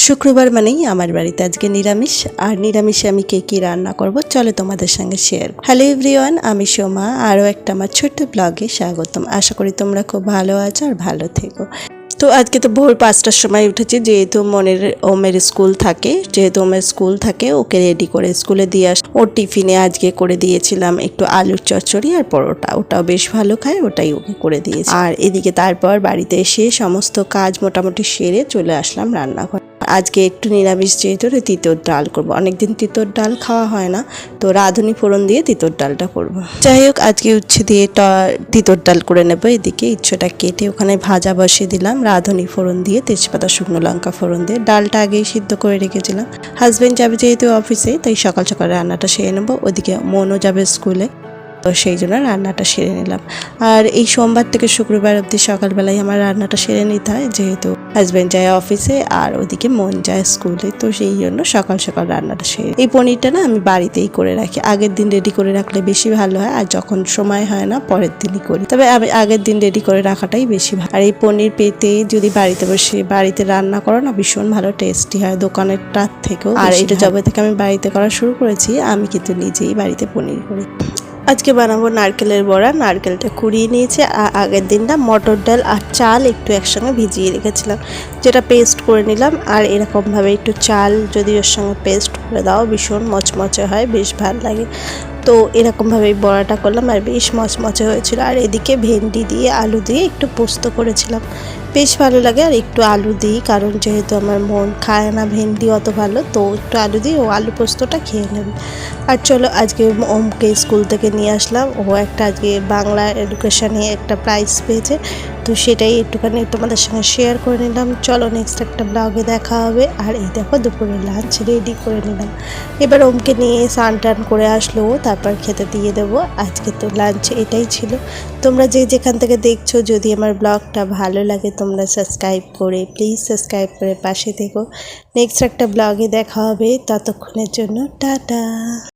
শুক্রবার মানেই আমার বাড়িতে আজকে নিরামিষ, আর নিরামিষে আমি কি রান্না করব চলো তোমাদের সঙ্গে শেয়ার। হ্যালো এভরিওয়ান, আমি সোমা, আরও একটা আমার ছোট্ট ব্লগে স্বাগতম। আশা করি তোমরা খুব ভালো আছো আর ভালো থেকো। তো আজকে তো ভোর 5টার সময় উঠেছি, যেহেতু ওমের স্কুল থাকে, ওকে রেডি করে স্কুলে দিয়ে ওর টিফিনে আজকে করে দিয়েছিলাম একটু আলুর চচ্চড়ি আর পরোটা। ওটাও বেশ ভালো খায়, ওটাই ওকে করে দিয়েছি। আর এদিকে তারপর বাড়িতে এসে সমস্ত কাজ মোটামুটি সেরে চলে আসলাম রান্নাঘর। আজকে একটু নিরামিষ, যেহেতু তিতর ডাল করবো। অনেকদিন তিতর ডাল খাওয়া হয় না, তো রাঁধুনি ফোড়ন দিয়ে তিতর ডালটা করবো। যাই হোক, আজকে উচ্ছে দিয়ে তিতর ডাল করে নেবো। এদিকে ইচ্ছটা কেটে ওখানে ভাজা বসিয়ে দিলাম, রাঁধুনি ফোড়ন দিয়ে, তেজপাতা শুকনো লঙ্কা ফোড়ন দিয়ে। ডালটা আগেই সিদ্ধ করে রেখেছিলাম। হাজব্যান্ড যাবে যেহেতু অফিসে, তাই সকাল সকাল রান্নাটা সেরে নেবো। ওদিকে মনও যাবে স্কুলে, তো সেই জন্য রান্নাটা সেরে নিলাম। আর এই সোমবার থেকে শুক্রবার অবধি সকালবেলায় আমার রান্নাটা সেরে নিতে হয়, যেহেতু হাজব্যান্ড যায় অফিসে আর ওদিকে মন যায় স্কুলে, তো সেই জন্য সকাল সকাল রান্নাটা সেরে। এই পনিরটা না আমি বাড়িতেই করে রাখি, আগের দিন রেডি করে রাখলে বেশি ভালো হয়, আর যখন সময় হয় না পরের দিনই করি। তবে আমি আগের দিন রেডি করে রাখাটাই বেশি ভালো। আর এই পনির পেতে যদি বাড়িতে বসে বাড়িতে রান্না করো না, ভীষণ ভালো টেস্টি হয় দোকানেরটার থেকেও। আর এটা যবে থেকে আমি বাড়িতে করা শুরু করেছি, আমি কিন্তু নিজেই বাড়িতে পনির করি। আজকে বানাবো নারকেলের বড়া। নারকেলটা কুড়িয়ে নিয়েছি, আর আগের দিনটা মটর ডাল আর চাল একটু একসঙ্গে ভিজিয়ে রেখেছিলাম, যেটা পেস্ট করে নিলাম। আর এরকমভাবে একটু চাল যদি ওর সঙ্গে পেস্ট করে দাও, ভীষণ মচমচে হয়, বেশ ভালো লাগে। তো এরকমভাবেই বড়াটা করলাম, আর বেশ মচমচে হয়েছিল। আর এদিকে ভেন্ডি দিয়ে আলু দিয়ে একটু পোস্ত করেছিলাম, বেশ ভালো লাগে। আর একটু আলু দিই, কারণ যেহেতু আমার মন খায় না ভেন্ডি অত ভালো, তো একটু আলু দিই, ও আলু পোস্তটা খেয়ে নেবে। আর চলো, আজকে ওমকে স্কুল থেকে নিয়ে আসলাম। ও একটা আজকে বাংলা এডুকেশনে একটা প্রাইজ পেয়েছে, তো সেটাই একটুখানি তোমাদের সঙ্গে শেয়ার করে নিলাম। চলো, নেক্সট একটা ব্লগে দেখা হবে। আর এই দেখো, দুপুরে লাঞ্চ রেডি করে নিলাম। এবার ওমকে নিয়ে স্নান টান করে আসলো, তারপর খেতে দিয়ে দেবো। আজকে তো লাঞ্চ এটাই ছিল। তোমরা যে যেখান থেকে দেখছো, যদি আমার ব্লগটা ভালো লাগে তোমরা প্লিজ সাবস্ক্রাইব করে পাশে থেকো। নেক্সট একটা ব্লগে দেখা হবে, ততক্ষণের জন্য টাটা।